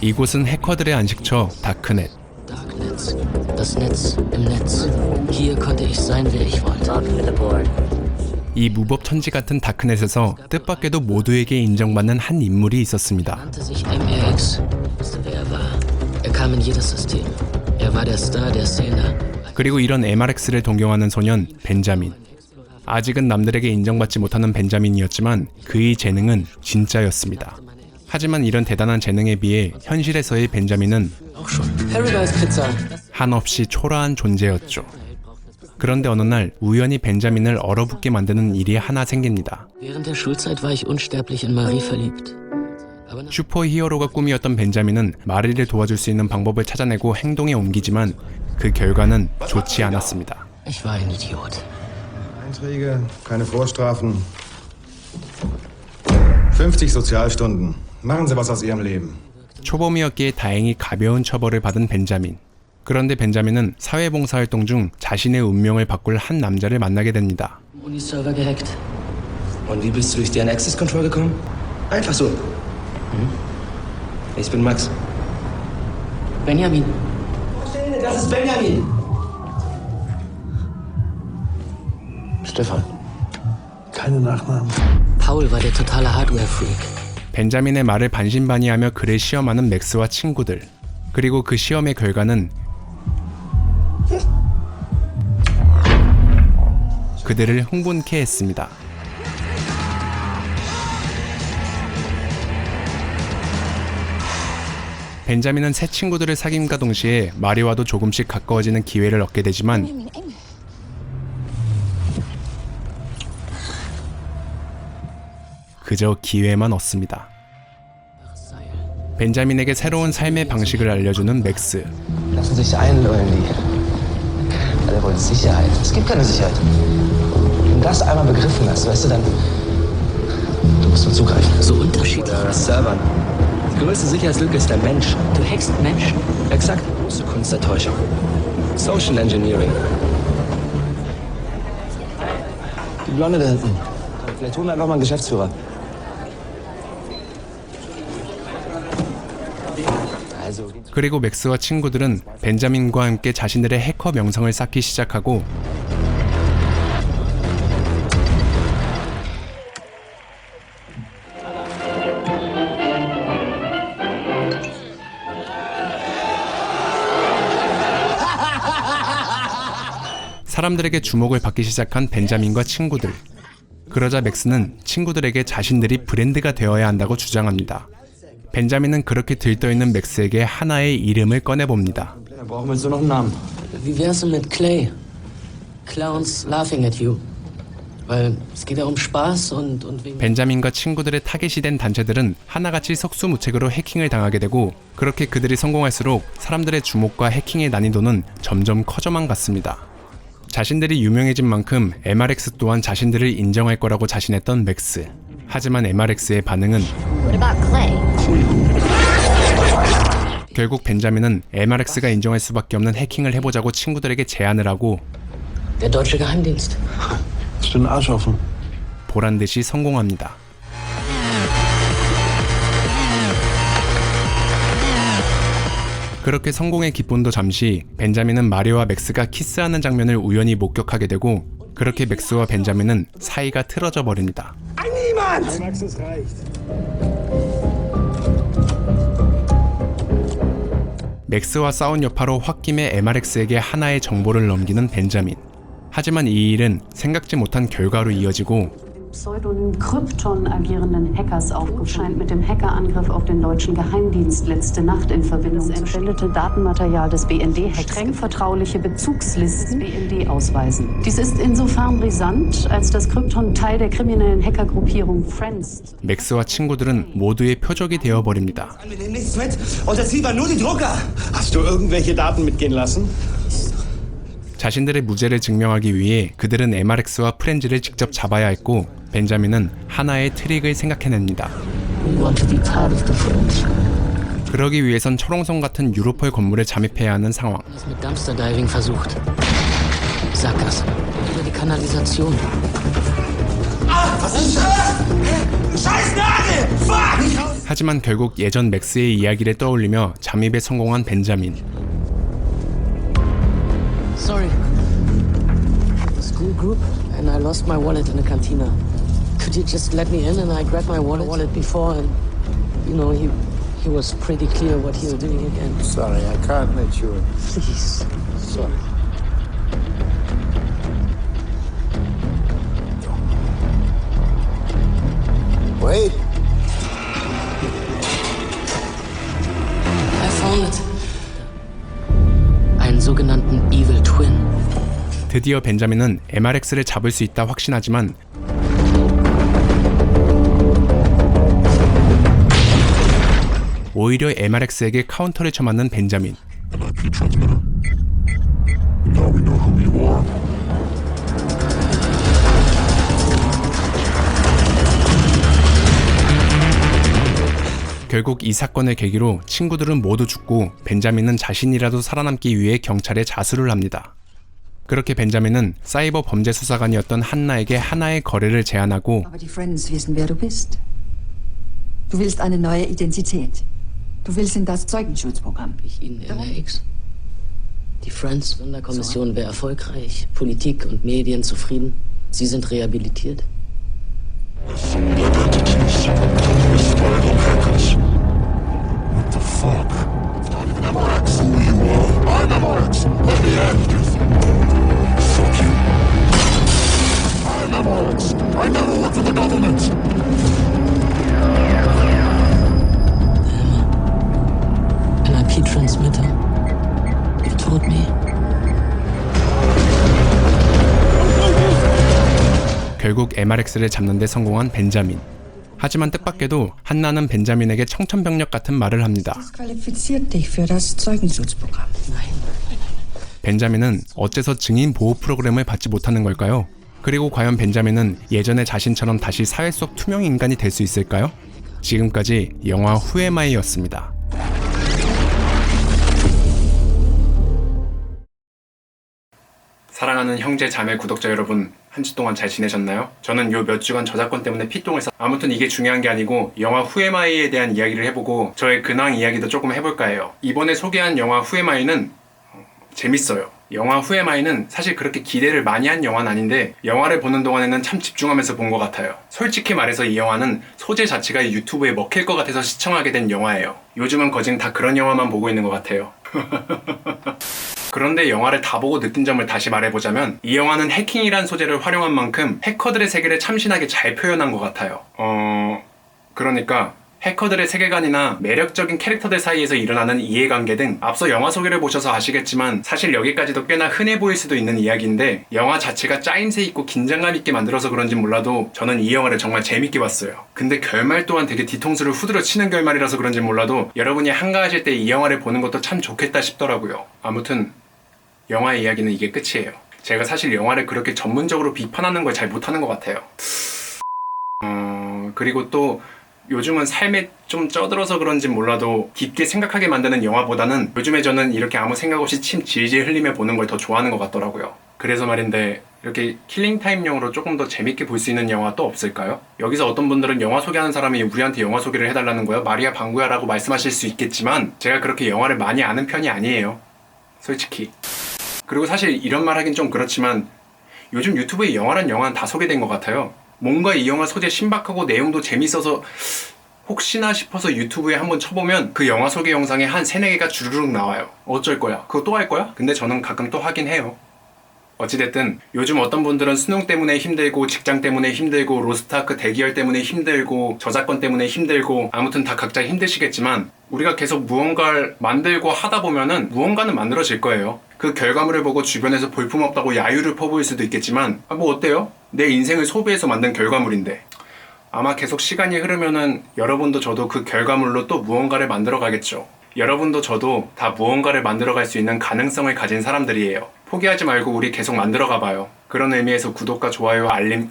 이곳은 해커들의 안식처 다크넷. Darknetz. Das Netz im Netz. Hier konnte ich sein, wer ich wollte. 이 무법천지 같은 다크넷에서 뜻밖에도 모두에게 인정받는 한 인물이 있었습니다. Nannte sich MRX. Wusste, wer er war. Er kam in jedes System. Er war der Star der Szene. 그리고 이런 MRX를 동경하는 소년 벤자민. 아직은 남들에게 인정받지 못하는 벤자민이었지만 그의 재능은 진짜였습니다. 하지만 이런 대단한 재능에 비해 현실에서의 벤자민은 한없이 초라한 존재였죠. 그런데 어느 날 우연히 벤자민을 얼어붙게 만드는 일이 하나 생깁니다. Während der Schulzeit war ich unsterblich in Marie verliebt. 슈퍼 히어로가 꿈이었던 벤자민은 마리를 도와줄 수 있는 방법을 찾아내고 행동에 옮기지만 그 결과는 좋지 않았습니다. Ich war ein Idiot. Einträge, keine Vorstrafen. 50 Sozialstunden. Machen Sie was aus Ihrem Leben. 초범이었기에 다행히 가벼운 처벌을 받은 벤자민. 그런데 벤자민은 사회봉사활동 중 자신의 운명을 바꿀 한 남자를 만나게 됩니다. Uniserver gehackt. Und wie bist du durch deren Access Control gekommen? Einfach so. Ich bin Max. Benjamin. Das ist Benjamin. Stefan. Keine Nachnamen. Paul war der totale Hardware-Freak. 벤자민의 말을 반신반의하며 그를 시험하는 맥스와 친구들. 그리고 그 시험의 결과는 그들을 흥분케 했습니다. 벤자민은 새 친구들을 사귐과 동시에 마리와도 조금씩 가까워지는 기회를 얻게 되지만 그저 기회만 얻습니다. 벤자민에게 새로운 삶의 방식을 알려주는 맥스. Lassen sich einlullen, die. Alle wollen Sicherheit. Es gibt keine Sicherheit. Wenn du das einmal begriffen hast, weißt du, dann. Du musst nur zugreifen. So unterschiedlich. Servern. Die größte Sicherheitslücke ist der Mensch. Du hackst Menschen. Exakt. Große Kunst der Täuschung. Social Engineering. Die Blonde da hinten. Vielleicht holen wir einfach mal einen Geschäftsführer. 그리고 맥스와 친구들은 벤자민과 함께 자신들의 해커 명성을 쌓기 시작하고 사람들에게 주목을 받기 시작한 벤자민과 친구들. 그러자 맥스는 친구들에게 자신들이 브랜드가 되어야 한다고 주장합니다. 벤자민은 그렇게 들떠있는 맥스에게 하나의 이름을 꺼내봅니다. Brauchen wir jetzt nur noch einen Namen. Wie wär's denn mit Clay? Clowns laughing at you. Weil es geht ja um Spaß und wegen. 벤자민과 친구들의 타겟이 된 단체들은 하나같이 속수무책으로 해킹을 당하게 되고 그렇게 그들이 성공할수록 사람들의 주목과 해킹의 난이도는 점점 커져만 갔습니다. 자신들이 유명해진 만큼 MRX 또한 자신들을 인정할 거라고 자신했던 맥스. 하지만 MRX의 반응은 결국 벤자민은 MRX가 인정할 수밖에 없는 해킹을 해보자고 친구들에게 제안을 하고 Der deutsche Geheimdienst. Hast du den Arsch offen? 보란듯이 성공합니다. 그렇게 성공의 기쁨도 잠시 벤자민은 마리와 맥스가 키스하는 장면을 우연히 목격하게 되고 그렇게 맥스와 벤자민은 사이가 틀어져 버립니다. 맥스와 싸운 여파로 홧김에 MRX에게 하나의 정보를 넘기는 벤자민. 하지만 이 일은 생각지 못한 결과로 이어지고 Pseudonym Krypton agierenden Hackers aufgescheint mit dem Hackerangriff auf den deutschen Geheimdienst letzte Nacht in Verbindung das entwendete Datenmaterial des BND streng vertrauliche Bezugslisten des BND ausweisen. Dies ist insofern brisant, als das Krypton Teil der kriminellen Hackergruppierung Friends. 맥스와 친구들은 모두의 표적이 되어버립니다. Wir nehmen nichts mit. Unser Ziel war nur die Drucker. Hast du irgendwelche Daten mitgehen lassen? 자신들의 무죄를 증명하기 위해 그들은 MRX와 프렌즈를 직접 잡아야 했고 벤자민은 하나의 트릭을 생각해냅니다. We want to be part of the French. 그러기 위해선 철옹성 같은 유로폴 건물에 잠입해야 하는 상황. Das mit Dumpster Diving versucht. Sackgasse. Über die Kanalisation. Was ist das? 하지만 결국 예전 맥스의 이야기를 떠올리며 잠입에 성공한 벤자민. Sorry. The school group, and I lost my wallet in the cantina. Could you just let me in and I grabbed my wallet before and, you know, he was pretty clear what he was doing again. Sorry, I can't let you in. Please. Sorry. Wait. I found it. Einen sogenannten Evil Twin. 드디어 벤자민은 MRX를 잡을 수 있다 확신하지만 오히려 MRX에게 카운터를 쳐맞는 벤자민. 결국 이 사건을 계기로 친구들은 모두 죽고 벤자민은 자신이라도 살아남기 위해 경찰에 자수를 합니다. 그렇게 벤자민은 사이버 범죄 수사관이었던 한나에게 하나의 거래를 제안하고 Aber die Friends wissen, wer du bist. Du willst eine neue Identität. Du willst in das Zeugenschutzprogramm. Ich Ihnen NRX. Die Friends-Sonderkommission wäre erfolgreich. Politik und Medien zufrieden. Sie sind rehabilitiert. An IP-Transmitter. You told me. 결국 MRX를 잡는 데 성공한 벤자민. 하지만 뜻밖에도 한나는 벤자민에게 청천벽력 같은 말을 합니다. Disqualifiziert dich für das Zeugenschutzprogramm. 벤자민은 어째서 증인 보호 프로그램을 받지 못하는 걸까요? 그리고 과연 벤자민은 예전의 자신처럼 다시 사회 속 투명 인간이 될 수 있을까요? 지금까지 영화 후에마이였습니다. 사랑하는 형제 자매 구독자 여러분, 한 주 동안 잘 지내셨나요? 저는 요 몇 주간 저작권 때문에 피똥을 쌌... 아무튼 이게 중요한 게 아니고 영화 후에마이에 대한 이야기를 해보고 저의 근황 이야기도 조금 해볼까 해요. 이번에 소개한 영화 후에마이는 재밌어요. 영화 후에마이는 사실 그렇게 기대를 많이 한 영화는 아닌데 영화를 보는 동안에는 참 집중하면서 본 것 같아요. 솔직히 말해서 이 영화는 소재 자체가 유튜브에 먹힐 것 같아서 시청하게 된 영화예요. 요즘은 거진 다 그런 영화만 보고 있는 것 같아요. 그런데 영화를 다 보고 느낀 점을 다시 말해보자면 이 영화는 해킹이란 소재를 활용한 만큼 해커들의 세계를 참신하게 잘 표현한 것 같아요. 그러니까 해커들의 세계관이나 매력적인 캐릭터들 사이에서 일어나는 이해관계 등 앞서 영화 소개를 보셔서 아시겠지만 사실 여기까지도 꽤나 흔해 보일 수도 있는 이야기인데 영화 자체가 짜임새 있고 긴장감 있게 만들어서 그런지 몰라도 저는 이 영화를 정말 재밌게 봤어요. 근데 결말 또한 되게 뒤통수를 후드려 치는 결말이라서 그런지 몰라도 여러분이 한가하실 때 이 영화를 보는 것도 참 좋겠다 싶더라고요. 아무튼 영화의 이야기는 이게 끝이에요. 제가 사실 영화를 그렇게 전문적으로 비판하는 걸 잘 못하는 것 같아요. 그리고 또 요즘은 삶에 좀 쩌들어서 그런지 몰라도 깊게 생각하게 만드는 영화보다는 요즘에 저는 이렇게 아무 생각 없이 침 질질 흘리며 보는 걸 더 좋아하는 것 같더라고요. 그래서 말인데 이렇게 킬링타임용으로 조금 더 재밌게 볼 수 있는 영화 또 없을까요? 여기서 어떤 분들은 영화 소개하는 사람이 우리한테 영화 소개를 해달라는 거야? 마리아 방구야 라고 말씀하실 수 있겠지만 제가 그렇게 영화를 많이 아는 편이 아니에요. 솔직히. 그리고 사실 이런 말 하긴 좀 그렇지만 요즘 유튜브에 영화란 영화는 다 소개된 것 같아요. 뭔가 이 영화 소재 신박하고 내용도 재밌어서 혹시나 싶어서 유튜브에 한번 쳐보면 그 영화 소개 영상에 한 3-4개가 주르륵 나와요. 어쩔 거야? 그거 또 할 거야? 근데 저는 가끔 또 하긴 해요. 어찌됐든 요즘 어떤 분들은 수능 때문에 힘들고 직장 때문에 힘들고 로스트아크 대기열 때문에 힘들고 저작권 때문에 힘들고 아무튼 다 각자 힘드시겠지만 우리가 계속 무언가를 만들고 하다 보면은 무언가는 만들어질 거예요. 그 결과물을 보고 주변에서 볼품없다고 야유를 퍼부을 수도 있겠지만 뭐 어때요? 내 인생을 소비해서 만든 결과물인데 아마 계속 시간이 흐르면은 여러분도 저도 그 결과물로 또 무언가를 만들어 가겠죠. 여러분도 저도 다 무언가를 만들어 갈 수 있는 가능성을 가진 사람들이에요. 포기하지 말고 우리 계속 만들어 가봐요. 그런 의미에서 구독과 좋아요, 알림